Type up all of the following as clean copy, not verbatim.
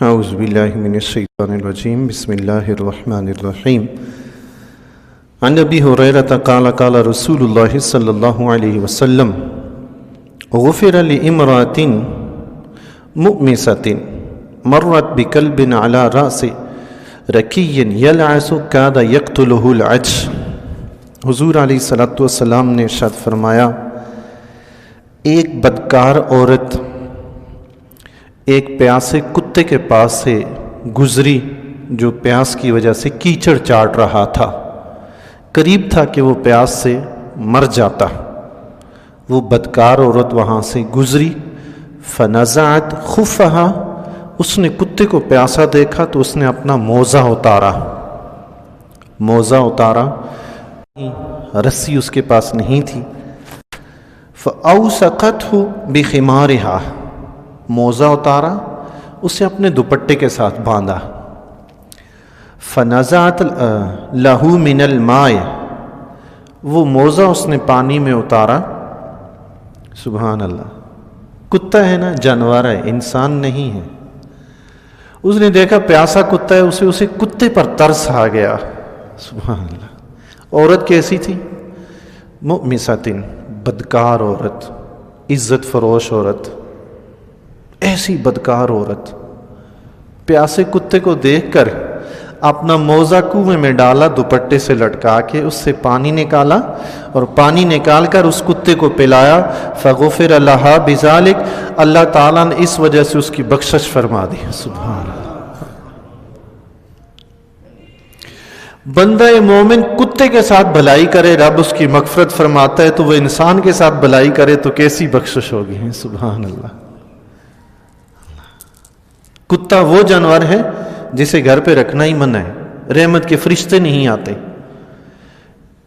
اعوذ باللہ من الشیطان الرجیم بسم اللہ الرحمن الرحیم عن ابی ہریرہ قال قال رسول اللہ صلی اللہ علیہ وسلم غفر لامرأة مؤمسة مرت بکلب علی رأس رکی یلعث کاد یقتلہ العجز۔ حضور علیہ السلام نے ارشاد فرمایا، ایک بدکار عورت ایک پیاسے کتے کے پاس سے گزری جو پیاس کی وجہ سے کیچڑ چاٹ رہا تھا۔ قریب تھا کہ وہ پیاس سے مر جاتا۔ وہ بدکار عورت وہاں سے گزری، فنزعت خفہا، اس نے کتے کو پیاسا دیکھا تو اس نے اپنا موزہ اتارا، رسی اس کے پاس نہیں تھی۔ فأوسقته بخمارها، موزہ اتارا، اسے اپنے دوپٹے کے ساتھ باندھا۔ فنزعت لہ من الماء، وہ موزہ اس نے پانی میں اتارا۔ سبحان اللہ، کتا ہے نا، جانور ہے، انسان نہیں ہے۔ اس نے دیکھا پیاسا کتا ہے، اسے کتے پر ترس آ گیا۔ سبحان اللہ۔ عورت کیسی تھی؟ مؤمسۃ، بدکار عورت، عزت فروش عورت، ایسی بدکار عورت پیاسے کتے کو دیکھ کر اپنا موزہ کنویں میں ڈالا، دوپٹے سے لٹکا کے اس سے پانی نکالا اور پانی نکال کر اس کتے کو پلایا۔ فغفر لہا بذالک، اللہ تعالیٰ نے اس وجہ سے اس کی بخشش فرما دی۔ سبحان اللہ۔ بندہ مومن کتے کے ساتھ بھلائی کرے، رب اس کی مغفرت فرماتا ہے، تو وہ انسان کے ساتھ بھلائی کرے تو کیسی بخشش ہوگی۔ سبحان اللہ۔ کتا وہ جانور ہے جسے گھر پہ رکھنا ہی منع ہے، رحمت کے فرشتے نہیں آتے۔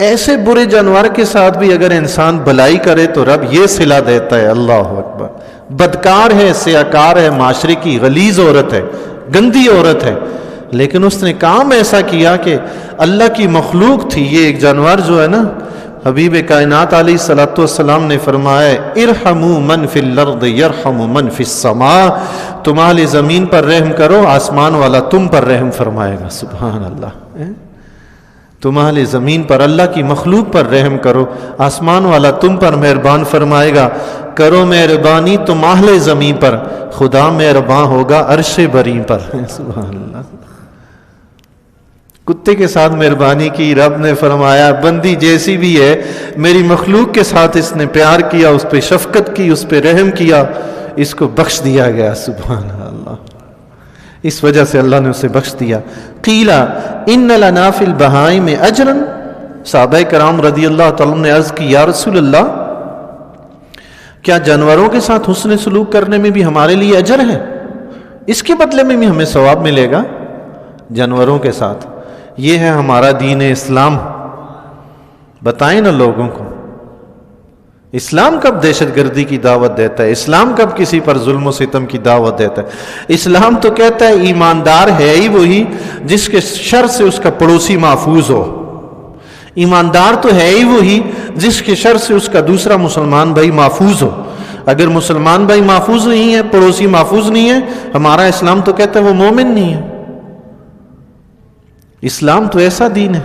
ایسے برے جانور کے ساتھ بھی اگر انسان بھلائی کرے تو رب یہ صلہ دیتا ہے۔ اللہ اکبر۔ بدکار ہے، سیاکار ہے، معاشرے کی غلیظ عورت ہے، گندی عورت ہے، لیکن اس نے کام ایسا کیا کہ اللہ کی مخلوق تھی۔ یہ ایک جانور جو ہے نا، حبیب کائنات علیہ الصلوۃ والسلام نے فرمایا، ارحموا من فی الارض یرحم من فی السماء، تم اہل زمین پر رحم کرو، آسمان والا تم پر رحم فرمائے گا۔ سبحان اللہ۔ تم اہل زمین پر، اللہ کی مخلوق پر رحم کرو، آسمان والا تم پر مہربان فرمائے گا۔ کرو مہربانی تم اہل زمین پر، خدا مہربان ہوگا عرش بری پر۔ سبحان اللہ۔ کتے کے ساتھ مہربانی کی، رب نے فرمایا بندی جیسی بھی ہے میری مخلوق کے ساتھ اس نے پیار کیا، اس پہ شفقت کی، اس پہ رحم کیا، اس کو بخش دیا گیا۔ سبحان اللہ۔ اس وجہ سے اللہ نے اسے بخش دیا۔ قیل ان لنا فی البہائم اجرا، صحابہ کرام رضی اللہ تعالیٰ نے عرض کی، یا رسول اللہ، کیا جانوروں کے ساتھ حسن سلوک کرنے میں بھی ہمارے لیے اجر ہے؟ اس کے بدلے میں بھی ہمیں ثواب ملے گا جانوروں کے ساتھ؟ یہ ہے ہمارا دین اسلام۔ بتائیں نا لوگوں کو، اسلام کب دہشت گردی کی دعوت دیتا ہے؟ اسلام کب کسی پر ظلم و ستم کی دعوت دیتا ہے؟ اسلام تو کہتا ہے ایماندار ہے ہی وہی جس کے شر سے اس کا پڑوسی محفوظ ہو۔ ایماندار تو ہے ہی وہی جس کے شر سے اس کا دوسرا مسلمان بھائی محفوظ ہو۔ اگر مسلمان بھائی محفوظ نہیں ہے، پڑوسی محفوظ نہیں ہے، ہمارا اسلام تو کہتا ہے وہ مومن نہیں ہے۔ اسلام تو ایسا دین ہے۔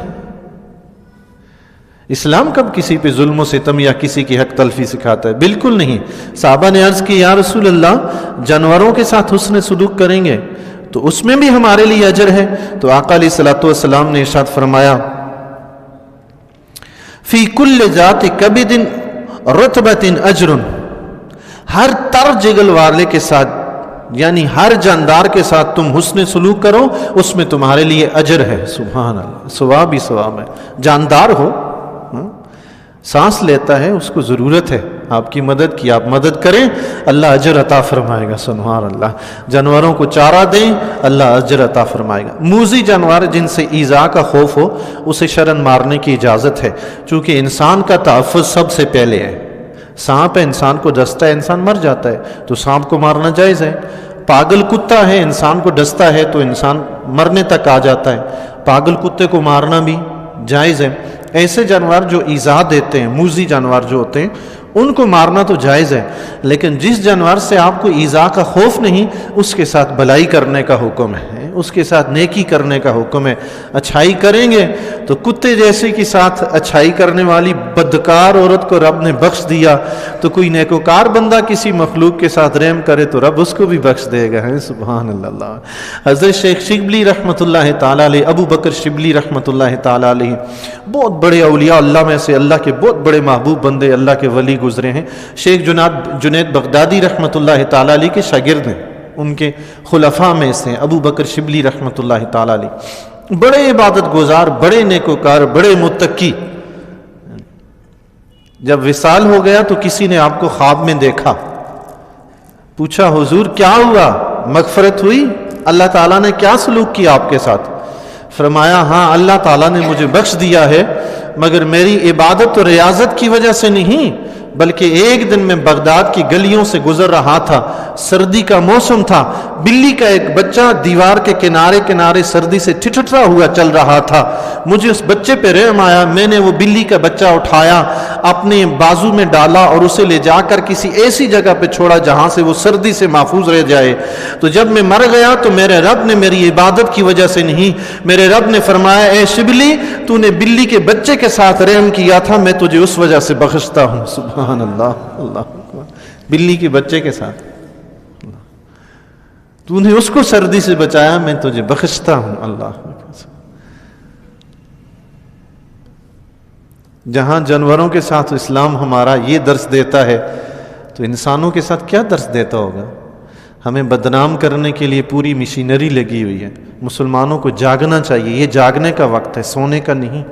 اسلام کب کسی پہ ظلم و ستم یا کسی کی حق تلفی سکھاتا ہے؟ بالکل نہیں۔ صحابہ نے عرض کی، یا رسول اللہ، جانوروں کے ساتھ حسن سلوک کریں گے تو اس میں بھی ہمارے لیے اجر ہے؟ تو آقا علیہ الصلوۃ والسلام نے ارشاد فرمایا، فی کل ذات کبد رطبۃ اجر، ہر تر جگل والے کے ساتھ، یعنی ہر جاندار کے ساتھ تم حسن سلوک کرو، اس میں تمہارے لیے اجر ہے۔ سبحان اللہ۔ ثواب ہی ثواب ہے۔ جاندار ہو، سانس لیتا ہے، اس کو ضرورت ہے آپ کی مدد کی، آپ مدد کریں، اللہ اجر عطا فرمائے گا۔ سبحان اللہ۔ جانوروں کو چارہ دیں، اللہ اجر عطا فرمائے گا۔ موذی جانور جن سے ایذا کا خوف ہو، اسے شرن مارنے کی اجازت ہے، چونکہ انسان کا تحفظ سب سے پہلے ہے۔ سانپ ہے، انسان کو ڈستا ہے، انسان مر جاتا ہے، تو سانپ کو مارنا جائز ہے۔ پاگل کتا ہے، انسان کو ڈستا ہے تو انسان مرنے تک آ جاتا ہے، پاگل کتے کو مارنا بھی جائز ہے۔ ایسے جانور جو ایذا دیتے ہیں، موذی جانور جو ہوتے ہیں، ان کو مارنا تو جائز ہے، لیکن جس جانور سے آپ کو ایذا کا خوف نہیں اس کے ساتھ بھلائی کرنے کا حکم ہے، اس کے ساتھ نیکی کرنے کا حکم ہے۔ اچھائی کریں گے تو کتے جیسے کے ساتھ اچھائی کرنے والی بدکار عورت کو رب نے بخش دیا، تو کوئی نیکوکار بندہ کسی مخلوق کے ساتھ رحم کرے تو رب اس کو بھی بخش دے گا۔ سبحان اللہ۔ حضرت شیخ شبلی رحمۃ اللہ تعالیٰ علیہ، ابو بکر شبلی رحمۃ اللہ تعالیٰ علیہ، بہت بڑے اولیاء اللہ میں سے، اللہ کے بہت بڑے محبوب بندے، اللہ کے ولی گزرے ہیں۔ شیخ جنید بغدادی رحمۃ اللہ تعالیٰ علیہ کے شاگرد ہیں، ان کے خلفاء میں سے ابو بکر شبلی رحمۃ اللہ تعالیٰ علیہ، بڑے عبادت گزار، بڑے نیکوکار، بڑے متقی۔ جب وصال ہو گیا تو کسی نے آپ کو خواب میں دیکھا، پوچھا حضور کیا ہوا، مغفرت ہوئی، اللہ تعالیٰ نے کیا سلوک کیا آپ کے ساتھ؟ فرمایا ہاں اللہ تعالیٰ نے مجھے بخش دیا ہے، مگر میری عبادت و ریاضت کی وجہ سے نہیں، بلکہ ایک دن میں بغداد کی گلیوں سے گزر رہا تھا، سردی کا موسم تھا، بلی کا ایک بچہ دیوار کے کنارے کنارے سردی سے ٹھٹھرا ہوا چل رہا تھا، مجھے اس بچے پہ رحم آیا، میں نے وہ بلی کا بچہ اٹھایا، اپنے بازو میں ڈالا اور اسے لے جا کر کسی ایسی جگہ پہ چھوڑا جہاں سے وہ سردی سے محفوظ رہ جائے۔ تو جب میں مر گیا تو میرے رب نے میری عبادت کی وجہ سے نہیں، میرے رب نے فرمایا اے شبلی تو نے بلی کے بچے کے ساتھ رحم کیا تھا، میں تجھے اس وجہ سے بخشتا ہوں۔ سبحان اللہ، اللہ اکبر، بلی کے بچے کے ساتھ تو نے اس کو سردی سے بچایا، میں تجھے بخشتا ہوں۔ اللہ جہاں جانوروں کے ساتھ اسلام ہمارا یہ درس دیتا ہے تو انسانوں کے ساتھ کیا درس دیتا ہوگا؟ ہمیں بدنام کرنے کے لیے پوری مشینری لگی ہوئی ہے۔ مسلمانوں کو جاگنا چاہیے، یہ جاگنے کا وقت ہے، سونے کا نہیں،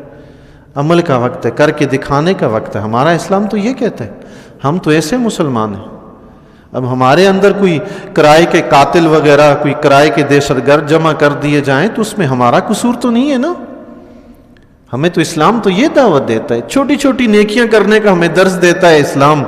عمل کا وقت ہے، کر کے دکھانے کا وقت ہے۔ ہمارا اسلام تو یہ کہتا ہے، ہم تو ایسے مسلمان ہیں۔ اب ہمارے اندر کوئی کرائے کے قاتل وغیرہ، کوئی کرائے کے دہشت گرد جمع کر دیے جائیں تو اس میں ہمارا قصور تو نہیں ہے نا۔ ہمیں تو اسلام تو یہ دعوت دیتا ہے، چھوٹی چھوٹی نیکیاں کرنے کا ہمیں درس دیتا ہے اسلام،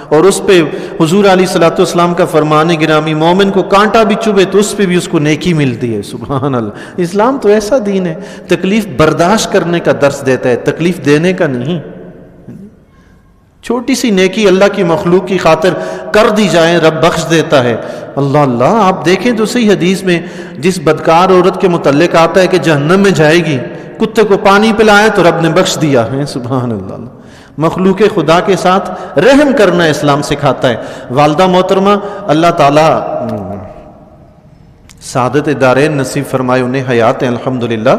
اور اس پہ حضور علیہ الصلوۃ والسلام کا فرمان گرامی، مومن کو کانٹا بھی چبھے تو اس پہ بھی اس کو نیکی ملتی ہے۔ سبحان اللہ، اسلام تو ایسا دین ہے، تکلیف برداشت کرنے کا درس دیتا ہے، تکلیف دینے کا نہیں۔ چھوٹی سی نیکی اللہ کی مخلوق کی خاطر کر دی جائے، رب بخش دیتا ہے۔ اللہ اللہ، آپ دیکھیں تو صحیح حدیث میں جس بدکار عورت کے متعلق آتا ہے کہ جہنم میں جائے گی، کتے کو پانی پلایا تو رب نے بخش دیا ہے۔ سبحان اللہ، مخلوق خدا کے ساتھ رحم کرنا اسلام سکھاتا ہے۔ والدہ محترمہ اللہ تعالیٰ سعادت دارین نصیب فرمائے، انہیں حیات ہیں الحمدللہ،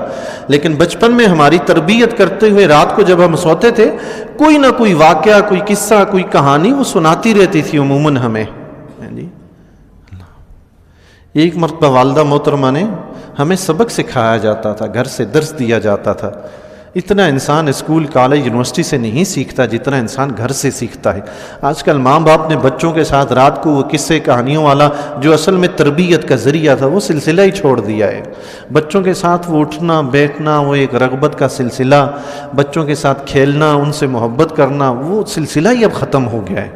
لیکن بچپن میں ہماری تربیت کرتے ہوئے رات کو جب ہم سوتے تھے کوئی نہ کوئی واقعہ، کوئی قصہ، کوئی کہانی وہ سناتی رہتی تھی عموماً ہمیں۔ ایک مرتبہ والدہ محترمہ نے ہمیں سبق سکھایا جاتا تھا، گھر سے درس دیا جاتا تھا۔ اتنا انسان اسکول، کالج، یونیورسٹی سے نہیں سیکھتا جتنا انسان گھر سے سیکھتا ہے۔ آج کل ماں باپ نے بچوں کے ساتھ رات کو وہ قصے کہانیوں والا جو اصل میں تربیت کا ذریعہ تھا وہ سلسلہ ہی چھوڑ دیا ہے۔ بچوں کے ساتھ وہ اٹھنا بیٹھنا، وہ ایک رغبت کا سلسلہ، بچوں کے ساتھ کھیلنا، ان سے محبت کرنا، وہ سلسلہ ہی اب ختم ہو گیا ہے۔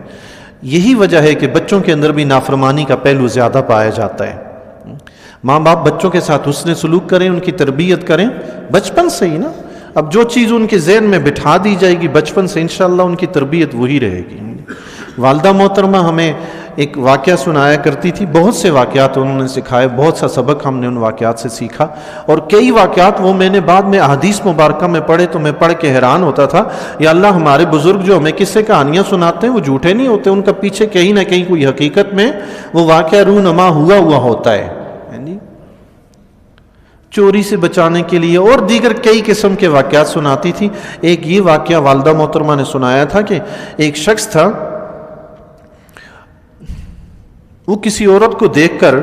یہی وجہ ہے کہ بچوں کے اندر بھی نافرمانی کا پہلو زیادہ پایا جاتا ہے۔ ماں باپ بچوں کے ساتھ حسن سلوک کریں، ان کی تربیت کریں بچپن سے ہی نا۔ اب جو چیز ان کے ذہن میں بٹھا دی جائے گی بچپن سے، انشاءاللہ ان کی تربیت وہی رہے گی۔ والدہ محترمہ ہمیں ایک واقعہ سنایا کرتی تھی، بہت سے واقعات انہوں نے سکھائے، بہت سا سبق ہم نے ان واقعات سے سیکھا، اور کئی واقعات وہ میں نے بعد میں احادیث مبارکہ میں پڑھے تو میں پڑھ کے حیران ہوتا تھا، یا اللہ ہمارے بزرگ جو ہمیں قصے کہانیاں سناتے ہیں وہ جھوٹے نہیں ہوتے، ان کا پیچھے کہیں نہ کہیں کوئی حقیقت میں وہ واقعہ رونما ہوا ہوتا ہے۔ چوری سے بچانے کے لیے اور دیگر کئی قسم کے واقعات سناتی تھی۔ ایک یہ واقعہ والدہ محترمہ نے سنایا تھا کہ ایک شخص تھا، وہ کسی عورت کو دیکھ کر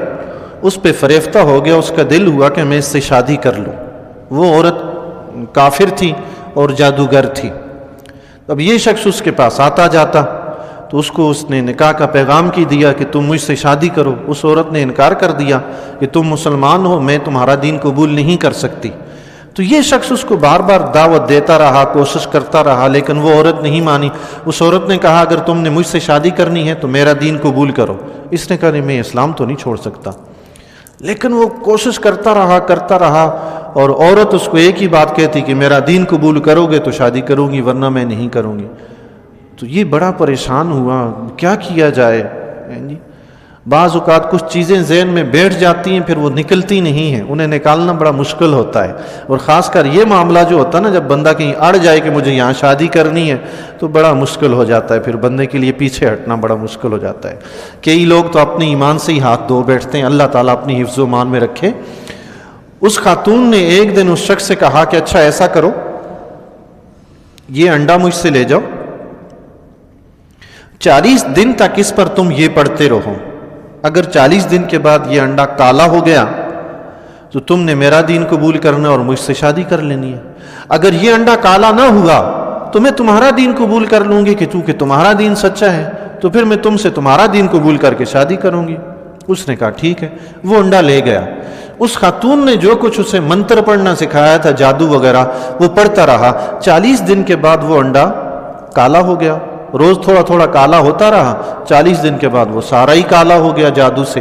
اس پہ فریفتہ ہو گیا، اس کا دل ہوا کہ میں اس سے شادی کر لوں۔ وہ عورت کافر تھی اور جادوگر تھی۔ اب یہ شخص اس کے پاس آتا جاتا تو اس کو اس نے نکاح کا پیغام کی دیا کہ تم مجھ سے شادی کرو۔ اس عورت نے انکار کر دیا کہ تم مسلمان ہو، میں تمہارا دین قبول نہیں کر سکتی۔ تو یہ شخص اس کو بار بار دعوت دیتا رہا، کوشش کرتا رہا، لیکن وہ عورت نہیں مانی۔ اس عورت نے کہا اگر تم نے مجھ سے شادی کرنی ہے تو میرا دین قبول کرو۔ اس نے کہا نہیں، میں اسلام تو نہیں چھوڑ سکتا، لیکن وہ کوشش کرتا رہا، اور عورت اس کو ایک ہی بات کہتی کہ میرا دین قبول کرو گے تو شادی کروں گی ورنہ میں نہیں کروں گی۔ تو یہ بڑا پریشان ہوا، کیا کیا جائے جی۔ بعض اوقات کچھ چیزیں ذہن میں بیٹھ جاتی ہیں، پھر وہ نکلتی نہیں ہیں، انہیں نکالنا بڑا مشکل ہوتا ہے، اور خاص کر یہ معاملہ جو ہوتا ہے نا، جب بندہ کہیں اڑ جائے کہ مجھے یہاں شادی کرنی ہے، تو بڑا مشکل ہو جاتا ہے، پھر بندے کے لیے پیچھے ہٹنا بڑا مشکل ہو جاتا ہے۔ کئی لوگ تو اپنے ایمان سے ہی ہاتھ دھو بیٹھتے ہیں، اللہ تعالیٰ اپنی حفظ و امان میں رکھے۔ اس خاتون نے ایک دن اس شخص سے کہا کہ اچھا ایسا کرو، یہ انڈا مجھ سے لے جاؤ، 40 دن تک اس پر تم یہ پڑھتے رہو، اگر 40 دن کے بعد یہ انڈا کالا ہو گیا تو تم نے میرا دین قبول کرنا اور مجھ سے شادی کر لینی ہے، اگر یہ انڈا کالا نہ ہوا تو میں تمہارا دین قبول کر لوں گی کہ چونکہ تمہارا دین سچا ہے تو پھر میں تم سے تمہارا دین قبول کر کے شادی کروں گی۔ اس نے کہا ٹھیک ہے، وہ انڈا لے گیا۔ اس خاتون نے جو کچھ اسے منتر پڑھنا سکھایا تھا، جادو وغیرہ، وہ پڑھتا رہا۔ 40 دن کے بعد وہ انڈا کالا ہو گیا، روز تھوڑا تھوڑا کالا ہوتا رہا، 40 دن کے بعد وہ سارا ہی کالا ہو گیا جادو سے۔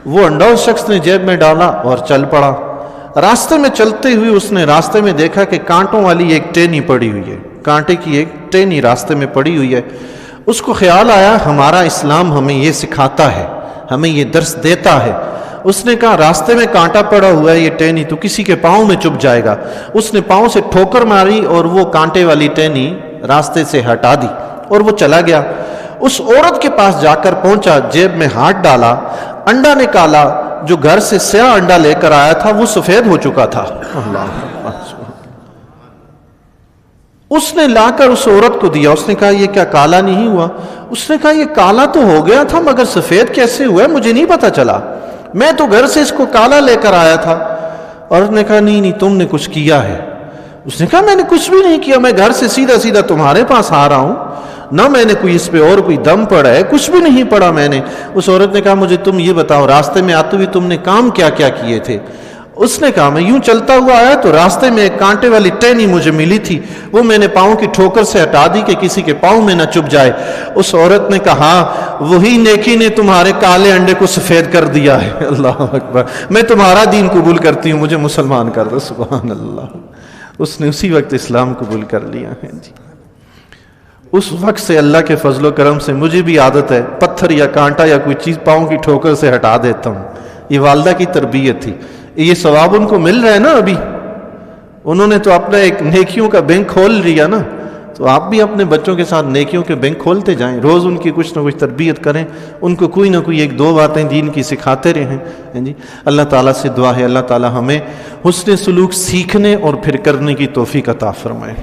وہ انڈا اس شخص نے جیب میں ڈالا اور چل پڑا۔ راستے میں چلتے ہوئے اس نے راستے میں دیکھا کہ کانٹوں والی ایک ٹینی پڑی ہوئی ہے، کانٹے کی ایک ٹینی راستے میں پڑی ہوئی ہے۔ اس کو خیال آیا ہمارا اسلام ہمیں یہ سکھاتا ہے، ہمیں یہ درس دیتا ہے۔ اس نے کہا راستے میں کانٹا پڑا ہوا ہے، یہ ٹینی تو کسی کے پاؤں میں چپ جائے گا۔ اس نے پاؤں سے ٹھوکر ماری اور وہ کانٹے والی ٹینی راستے سے ہٹا دی اور وہ چلا گیا۔ اس عورت کے پاس جا کر پہنچا، جیب میں ہاتھ ڈالا، انڈا نکالا، جو گھر سے سیاہ انڈا لے کر آیا تھا وہ سفید ہو چکا تھا۔ اس نے لا کر اس عورت کو دیا۔ اس نے کہا یہ کیا کالا نہیں ہوا؟ اس نے کہا یہ کالا تو ہو گیا تھا مگر سفید کیسے ہوا ہے مجھے نہیں پتا چلا، میں تو گھر سے اس کو کالا لے کر آیا تھا۔ عورت نے کہا نہیں تم نے کچھ کیا ہے۔ اس نے کہا میں نے کچھ بھی نہیں کیا، میں گھر سے سیدھا سیدھا تمہارے پاس آ رہا ہوں، نہ میں نے کوئی اس پہ اور کوئی دم پڑا ہے، کچھ بھی نہیں پڑا میں نے۔ اس عورت نے کہا مجھے تم یہ بتاؤ راستے میں آتے ہوئے تم نے کام کیا کیا کیے تھے؟ اس نے کہا میں یوں چلتا ہوا آیا تو راستے میں ایک کانٹے والی ٹینی مجھے ملی تھی، وہ میں نے پاؤں کی ٹھوکر سے ہٹا دی کہ کسی کے پاؤں میں نہ چپ جائے۔ اس عورت نے کہا وہی نیکی نے تمہارے کالے انڈے کو سفید کر دیا ہے۔ اللہ اکبر، میں تمہارا دین قبول کرتی ہوں، مجھے مسلمان کر دو۔ سبحان اللہ، اس نے اسی وقت اسلام قبول کر لیا ہے جی۔ اس وقت سے اللہ کے فضل و کرم سے مجھے بھی عادت ہے پتھر یا کانٹا یا کوئی چیز پاؤں کی ٹھوکر سے ہٹا دیتا ہوں۔ یہ والدہ کی تربیت تھی، یہ ثواب ان کو مل رہا ہے نا۔ ابھی انہوں نے تو اپنا ایک نیکیوں کا بینک کھول لیا نا، تو آپ بھی اپنے بچوں کے ساتھ نیکیوں کے بینک کھولتے جائیں، روز ان کی کچھ نہ کچھ تربیت کریں، ان کو کوئی نہ کوئی ایک دو باتیں دین کی سکھاتے رہیں جی۔ اللہ تعالیٰ سے دعا ہے اللہ تعالیٰ ہمیں حسن سلوک سیکھنے اور پھر کرنے کی توفیق عطا فرمائے۔